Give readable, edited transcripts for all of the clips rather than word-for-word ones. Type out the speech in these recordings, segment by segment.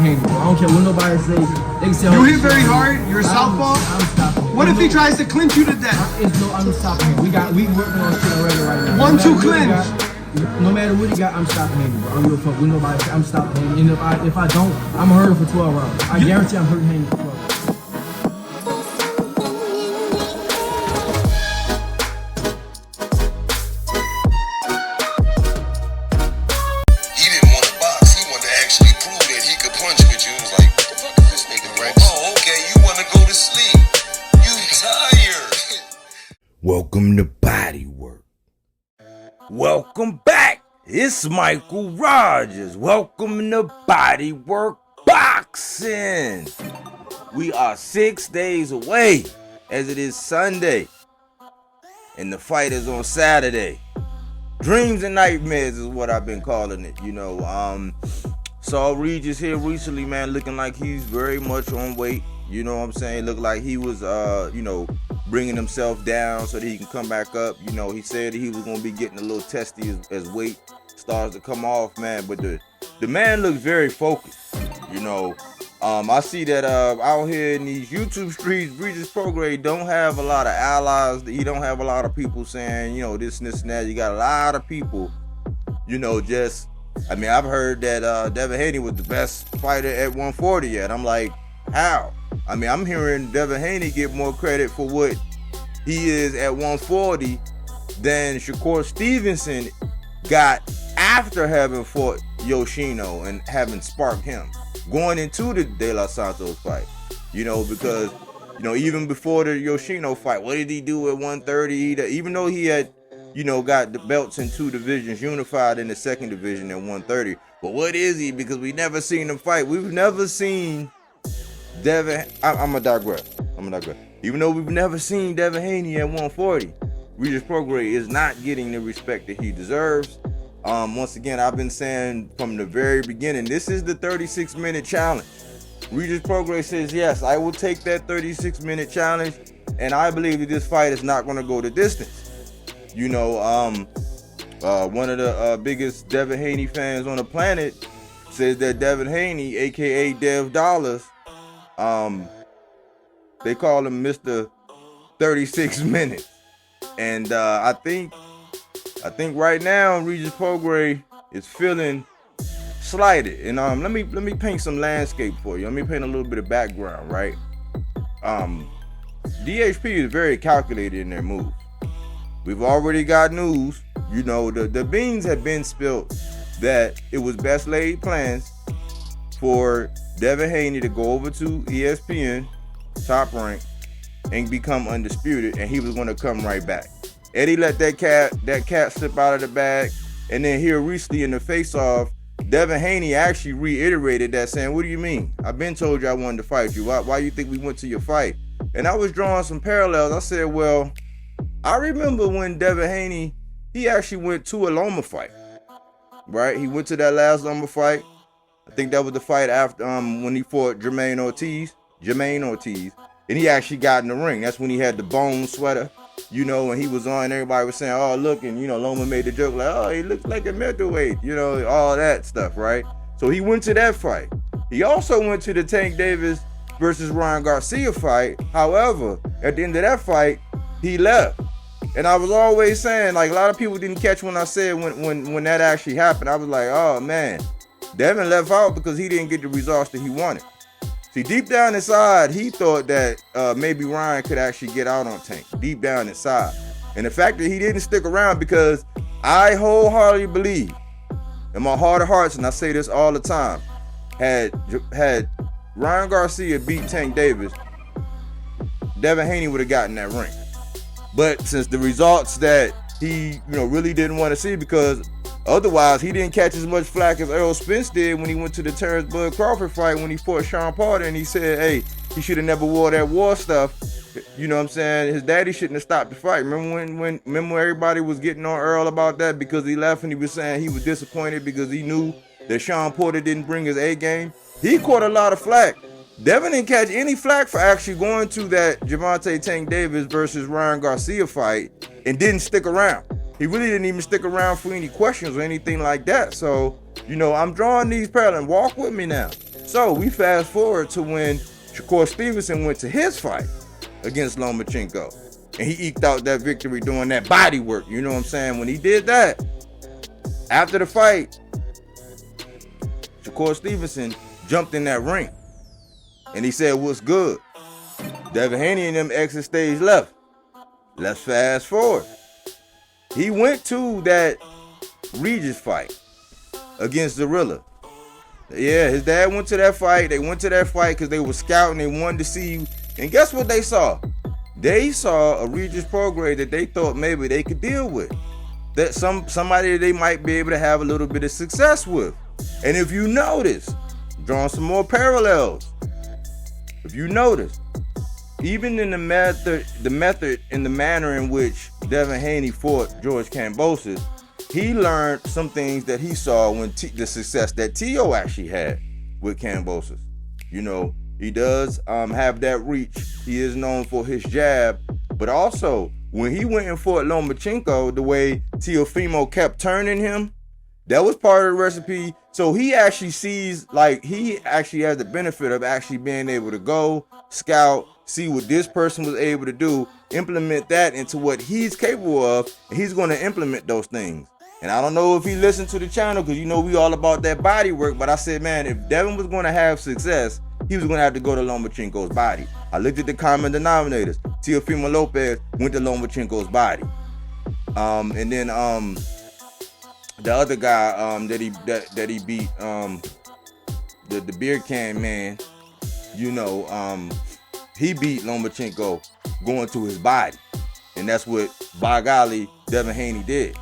Haney, bro. I don't care what nobody say. They can say, you hit very hard. You're a southpaw. I'm stopping. What if he tries to clinch you to death? I'm stopping him. We working on shit already right now. 1-2 clinch. No matter what he got, I'm stopping Haney, bro. I don't give a fuck with nobody. I'm stopping Haney. And if I don't, I'm hurt for 12 rounds. I guarantee I'm hurting Haney for 12 rounds. Welcome to BodyWork. Welcome back. It's Michael Rogers. Welcome to BodyWorkBoxing. We are 6 days away, as it is Sunday, and the fight is on Saturday. Dreams and nightmares is what I've been calling it. Saw Regis here recently, man, looking like he's very much on weight. You know what I'm saying? Looked like he was, bringing himself down so that he can come back up. He said he was going to be getting a little testy as weight starts to come off, man. But the man looks very focused. I see that out here in these YouTube streets, Regis Prograis don't have a lot of allies. He don't have a lot of people saying, this and this and that. You got a lot of people, I've heard that Devin Haney was the best fighter at 140 yet. I'm like, how? I'm hearing Devin Haney get more credit for what he is at 140 than Shakur Stevenson got after having fought Yoshino and having sparked him going into the De Los Santos fight. Because even before the Yoshino fight, what did he do at 130? Even though he had got the belts in 2 divisions, unified in the 2nd division at 130. But what is he? Because we never seen him fight. We've never seen Devin. I'm gonna digress. Even though we've never seen Devin Haney at 140, Regis Prograis is not getting the respect that he deserves. Once again, I've been saying from the very beginning, this is the 36-minute challenge. Regis Prograis says, yes, I will take that 36-minute challenge, and I believe that this fight is not going to go the distance. One of the biggest Devin Haney fans on the planet says that Devin Haney, aka Dev Dollars, they call him Mr. 36 minutes. And I think right now Regis Prograis is feeling slighted. And let me paint some landscape for you. Let me paint a little bit of background, right? DHP is very calculated in their moves. We've already got news. The beans have been spilled that it was best laid plans for Devin Haney to go over to ESPN, Top Rank, and become undisputed, and he was going to come right back. Eddie let that cat slip out of the bag, and then here recently in the face-off, Devin Haney actually reiterated that, saying, "What do you mean? I've been told you I wanted to fight you. Why you think we went to your fight?" And I was drawing some parallels. I said, well, I remember when Devin Haney, he actually went to a Loma fight, right? He went to that last Loma fight. I think that was the fight after when he fought Jermaine Ortiz, and he actually got in the ring. That's when he had the bone sweater, and he was on. Everybody was saying, "Oh, look," and Loma made the joke like, "Oh, he looks like a middleweight," all that stuff, right? So he went to that fight. He also went to the Tank Davis versus Ryan Garcia fight. However, at the end of that fight, he left. And I was always saying, like, a lot of people didn't catch when I said when that actually happened. I was like, oh man, Devin left out because he didn't get the results that he wanted. See, deep down inside, he thought that maybe Ryan could actually get out on Tank, deep down inside. And the fact that he didn't stick around, because I wholeheartedly believe, in my heart of hearts, and I say this all the time, had Ryan Garcia beat Tank Davis, Devin Haney would have gotten that ring. But since the results that he really didn't want to see, because otherwise he didn't catch as much flack as Errol Spence did when he went to the Terrence Bud Crawford fight when he fought Sean Porter, and he said, hey, he should have never wore that war stuff. You know what I'm saying? His daddy shouldn't have stopped the fight. Remember everybody was getting on Earl about that because he left, and he was saying he was disappointed because he knew that Sean Porter didn't bring his A game? He caught a lot of flack. Devin didn't catch any flack for actually going to that Gervonta Tank Davis versus Ryan Garcia fight and didn't stick around. He really didn't even stick around for any questions or anything like that. So, I'm drawing these parallels. Walk with me now. So we fast forward to when Shakur Stevenson went to his fight against Lomachenko. And he eked out that victory doing that body work. You know what I'm saying? When he did that, after the fight, Shakur Stevenson jumped in that ring. And he said, what's good? Devin Haney and them exit stage left. Let's fast forward. He went to that Regis fight against Zorilla. Yeah, his dad went to that fight. They went to that fight because they were scouting. They wanted to see. And guess what they saw? They saw a Regis Prograis that they thought maybe they could deal with. That somebody they might be able to have a little bit of success with. And if you notice, drawing some more parallels. If you notice, even in the method and the manner in which Devin Haney fought George Kambosos, he learned some things that he saw when the success that T.O. actually had with Kambosos. You know, he does have that reach. He is known for his jab, but also when he went and fought Lomachenko, the way Teofimo kept turning him, that was part of the recipe. So he actually sees, like, he actually has the benefit of actually being able to go, scout, see what this person was able to do, implement that into what he's capable of, and he's going to implement those things. And I don't know if he listened to the channel, because you know we all about that body work, but I said, man, if Devin was going to have success, he was going to have to go to Lomachenko's body. I looked at the common denominators. Teofimo Lopez went to Lomachenko's body. And then the other guy that he beat, the beer can man, you know, he beat Lomachenko going to his body. And that's what, by golly, Devin Haney did.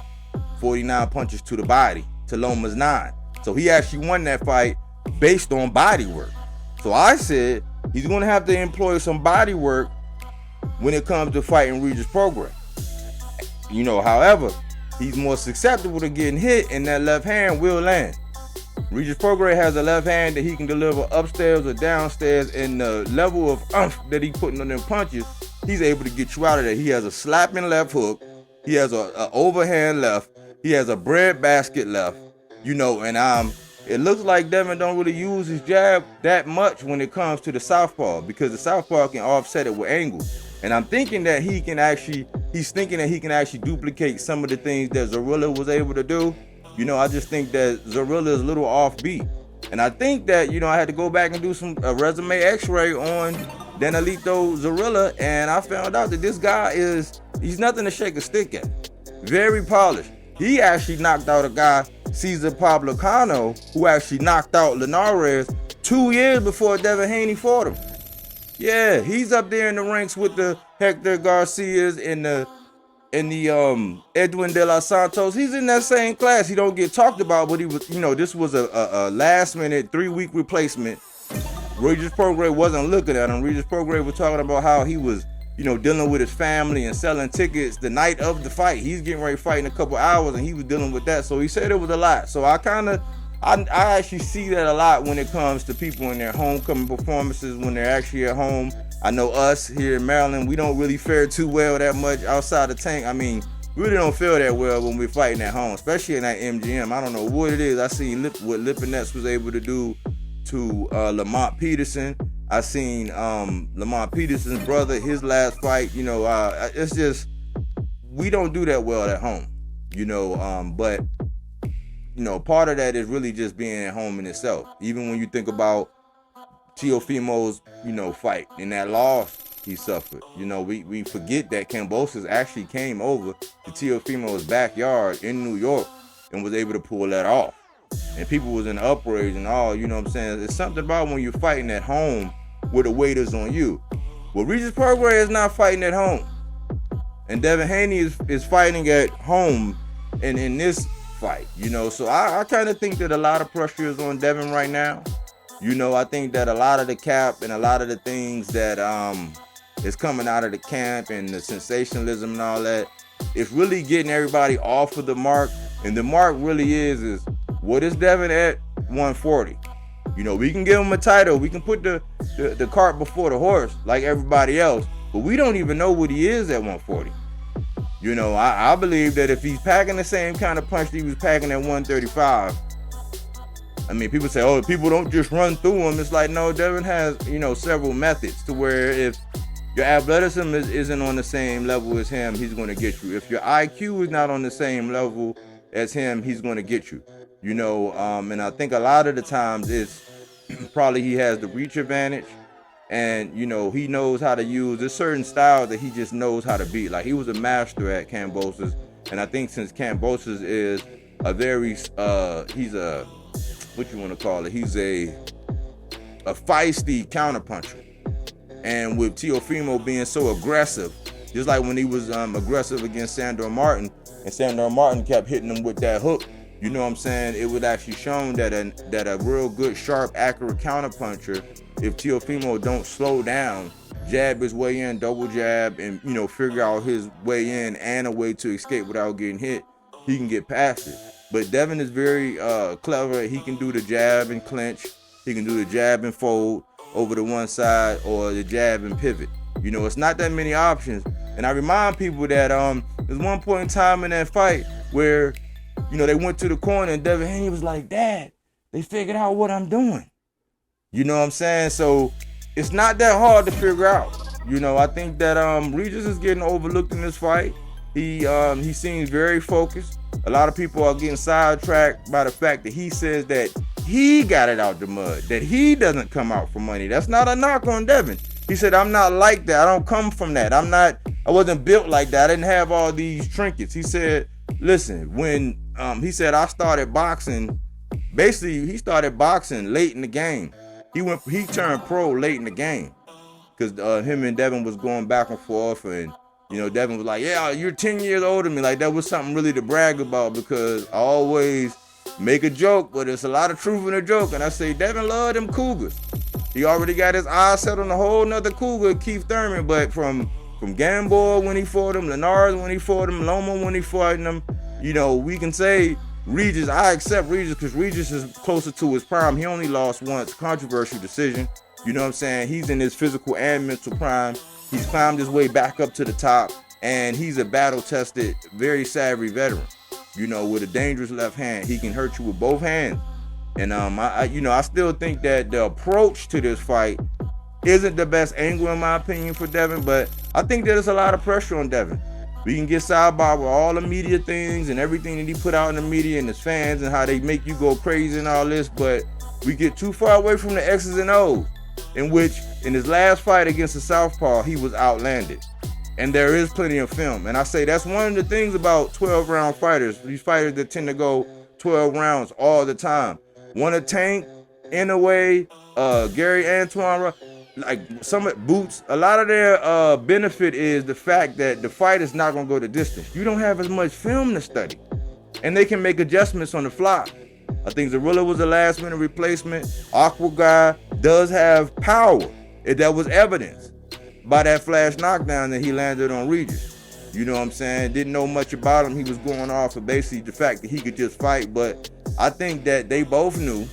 49 punches to the body, to Loma's 9. So he actually won that fight based on body work. So I said he's going to have to employ some body work when it comes to fighting Regis Prograis. You know, however, he's more susceptible to getting hit, and that left hand will land. Regis Prograis has a left hand that he can deliver upstairs or downstairs, and the level of oomph that he's putting on them punches, he's able to get you out of there. He has a slapping left hook. He has a overhand left. He has a bread basket left. You know, and it looks like Devin don't really use his jab that much when it comes to the southpaw, because the southpaw can offset it with angle. And I'm thinking that he's thinking that he can actually duplicate some of the things that Zorilla was able to do. You know, I just think that Zorilla is a little offbeat. And I think that, you know, I had to go back and do a resume x-ray on Danilito Zorilla, and I found out that this guy he's nothing to shake a stick at. Very polished. He actually knocked out a guy, Cesar Pablo Cano, who actually knocked out Linares 2 years before Devin Haney fought him. Yeah, he's up there in the ranks with the Hector Garcias and the Edwin De Los Santos. He's in that same class. He don't get talked about, but he was, you know, this was a last minute 3-week replacement. Regis Prograis wasn't looking at him. Regis Prograis was talking about how he was, you know, dealing with his family and selling tickets the night of the fight. He's getting ready to fight in a couple hours, and he was dealing with that. So he said it was a lot. So I actually see that a lot when it comes to people in their homecoming performances, when they're actually at home. I know us here in Maryland, we don't really fare too well that much outside the tank. I mean, we really don't feel that well when we're fighting at home, especially in that MGM. I don't know what it is. I seen what Lipinets was able to do to Lamont Peterson. I seen Lamont Peterson's brother, his last fight. You know, it's just, we don't do that well at home. You know, but you know, part of that is really just being at home in itself. Even when you think about Teofimo's, you know, fight and that loss he suffered. You know, we forget that Kambosos actually came over to Teofimo's backyard in New York and was able to pull that off. And people was in upraise and all, you know what I'm saying? It's something about when you're fighting at home where the weight is on you. Well, Regis Prograis is not fighting at home. And Devin Haney is fighting at home in this fight, you know. So I kind of think that a lot of pressure is on Devin right now. You know, I think that a lot of the cap and a lot of the things that is coming out of the camp and the sensationalism and all that, it's really getting everybody off of the mark. And the mark really is what is Devin at 140? You know, we can give him a title. We can put the cart before the horse like everybody else. But we don't even know what he is at 140. You know, I believe that if he's packing the same kind of punch that he was packing at 135, I mean, people say, oh, people don't just run through him. It's like, no, Devin has, you know, several methods to where if your athleticism isn't on the same level as him, he's going to get you. If your IQ is not on the same level as him, he's going to get you. You know, and I think a lot of the times it's probably he has the reach advantage, and, you know, he knows how to use, there's certain styles that he just knows how to beat. Like, he was a master at Kambosos, and I think since Kambosos is a very, he's a, what you want to call it, he's a feisty counterpuncher. And with Teofimo being so aggressive, just like when he was aggressive against Sandor Martin, and Sandor Martin kept hitting him with that hook, you know what I'm saying, it was actually shown that a real good, sharp, accurate counterpuncher, if Teofimo don't slow down, jab his way in, double jab, and, you know, figure out his way in and a way to escape without getting hit, he can get past it. But Devin is very clever. He can do the jab and clinch. He can do the jab and fold over to one side, or the jab and pivot. You know, it's not that many options. And I remind people that there's one point in time in that fight where, you know, they went to the corner and Devin Haney was like, Dad, they figured out what I'm doing. You know what I'm saying? So it's not that hard to figure out. You know, I think that Regis is getting overlooked in this fight. He seems very focused. A lot of people are getting sidetracked by the fact that he says that he got it out the mud, that he doesn't come out for money. That's not a knock on Devin. He said, I'm not like that. I don't come from that. I wasn't built like that. I didn't have all these trinkets. He said, listen, when he said I started boxing, basically he started boxing late in the game. He turned pro late in the game, because him and Devin was going back and forth, and, you know, Devin was like, yeah, you're 10 years older than me. Like, that was something really to brag about, because I always make a joke, but there's a lot of truth in a joke. And I say, Devin loved them Cougars. He already got his eyes set on a whole nother Cougar, Keith Thurman. But from Gamboa when he fought him, Linares when he fought him, Loma when he fought him, you know, we can say Regis, I accept Regis, because Regis is closer to his prime. He only lost once, controversial decision. You know what I'm saying? He's in his physical and mental prime. He's climbed his way back up to the top, and he's a battle-tested, very savvy veteran. You know, with a dangerous left hand, he can hurt you with both hands. And I still think that the approach to this fight isn't the best angle, in my opinion, for Devin, but I think there's a lot of pressure on Devin. We can get sidebar with all the media things and everything that he put out in the media and his fans and how they make you go crazy and all this, but we get too far away from the X's and O's, in which, in his last fight against the Southpaw, he was outlanded. And there is plenty of film. And I say that's one of the things about 12-round fighters. These fighters that tend to go 12 rounds all the time. One of Tank, in a way, Gary Antoine, like some Boots, a lot of their benefit is the fact that the fight is not going to go the distance. You don't have as much film to study. And they can make adjustments on the fly. I think Zorilla was a last-minute replacement. Aqua Guy does have power. That was evidenced by that flash knockdown that he landed on Regis. You know what I'm saying? Didn't know much about him. He was going off of basically the fact that he could just fight. But I think that they both knew,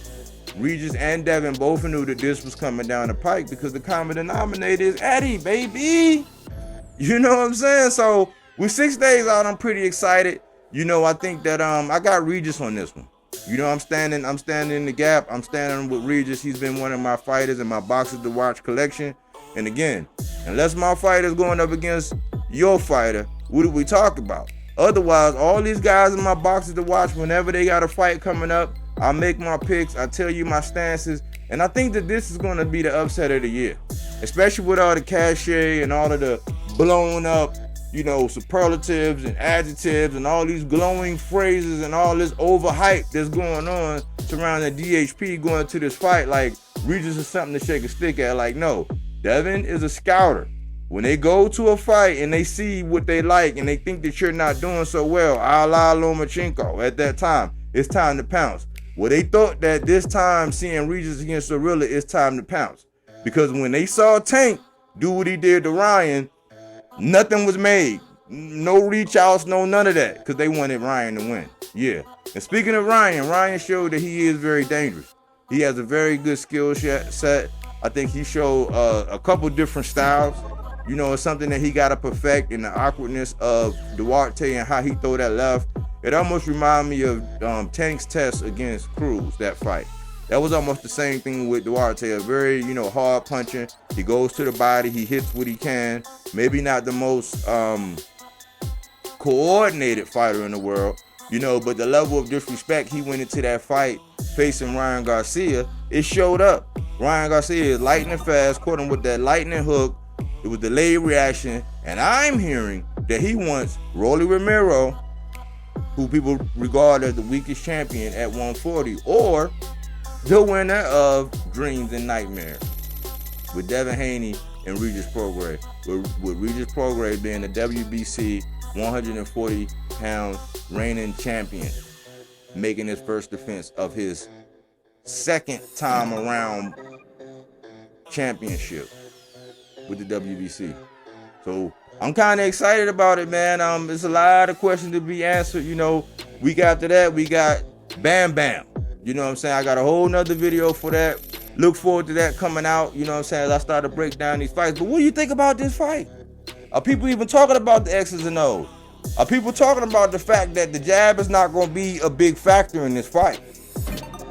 Regis and Devin both knew, that this was coming down the pike, because the common denominator is Eddie, baby. You know what I'm saying? So with 6 days out, I'm pretty excited. You know, I think that I got Regis on this one. You know, I'm standing in the gap. I'm standing with Regis. He's been one of my fighters in my boxes to watch collection. And again, unless my fighter's going up against your fighter, what do we talk about? Otherwise, all these guys in my boxes to watch, whenever they got a fight coming up, I make my picks, I tell you my stances, and I think that this is going to be the upset of the year, especially with all the cachet and all of the blown up, you know, superlatives and adjectives and all these glowing phrases and all this overhype that's going on surrounding DHP going to this fight. Like, Regis is something to shake a stick at. Like, no, Devin is a scouter. When they go to a fight and they see what they like and they think that you're not doing so well, a la Lomachenko, at that time, it's time to pounce. Well, they thought that this time, seeing Regis against Zorilla, it's time to pounce. Because when they saw Tank do what he did to Ryan, nothing was made. No reach outs, no none of that, because they wanted Ryan to win. Yeah. And speaking of Ryan showed that he is very dangerous. He has a very good skill set. I think he showed a couple different styles. You know, it's something that he got to perfect in the awkwardness of Duarte and how he throw that left. It almost reminded me of Tank's test against Cruz, that fight. That was almost the same thing with Duarte. A very, hard punching. He goes to the body. He hits what he can. Maybe not the most coordinated fighter in the world, but the level of disrespect he went into that fight facing Ryan Garcia, it showed up. Ryan Garcia is lightning fast, caught him with that lightning hook. It was delayed reaction, and I'm hearing that he wants Rolly Romero, who people regard as the weakest champion at 140, or the winner of Dreams and Nightmares with Devin Haney and Regis Prograis, with Regis Prograis being the WBC 140-pound reigning champion, making his first defense of his second time around championship with the WBC. So I'm kind of excited about it, man. There's a lot of questions to be answered. Week after that, we got Bam Bam. You know what I'm saying? I got a whole nother video for that. Look forward to that coming out. You know what I'm saying? As I start to break down these fights. But what do you think about this fight? Are people even talking about the X's and O's? Are people talking about the fact that the jab is not going to be a big factor in this fight?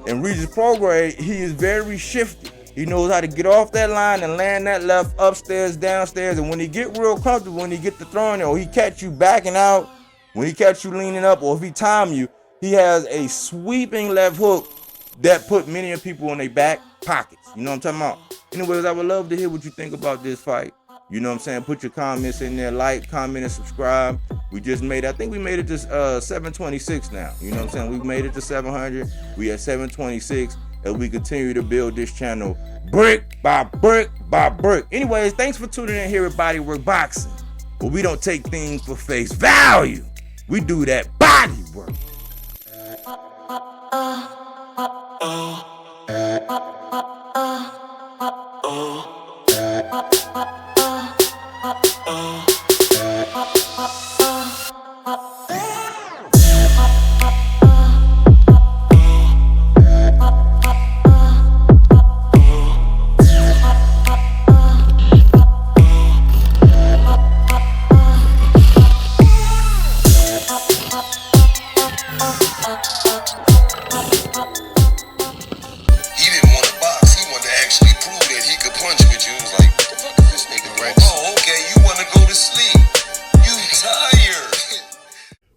And Regis Prograis, he is very shifty. He knows how to get off that line and land that left upstairs, downstairs. And when he get real comfortable, when he get to throwing it, or he catch you backing out, when he catch you leaning up, or if he time you, he has a sweeping left hook that put many of people in their back pockets. You know what I'm talking about? Anyways, I would love to hear what you think about this fight. You know what I'm saying? Put your comments in there, like, comment, and subscribe. We just made, I think we made it to 726 now. You know what I'm saying? We made it to 700. We at 726 as we continue to build this channel brick by brick by brick. Anyways, thanks for tuning in here at BodyWorkBoxing. But we don't take things for face value. We do that body work.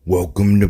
Welcome to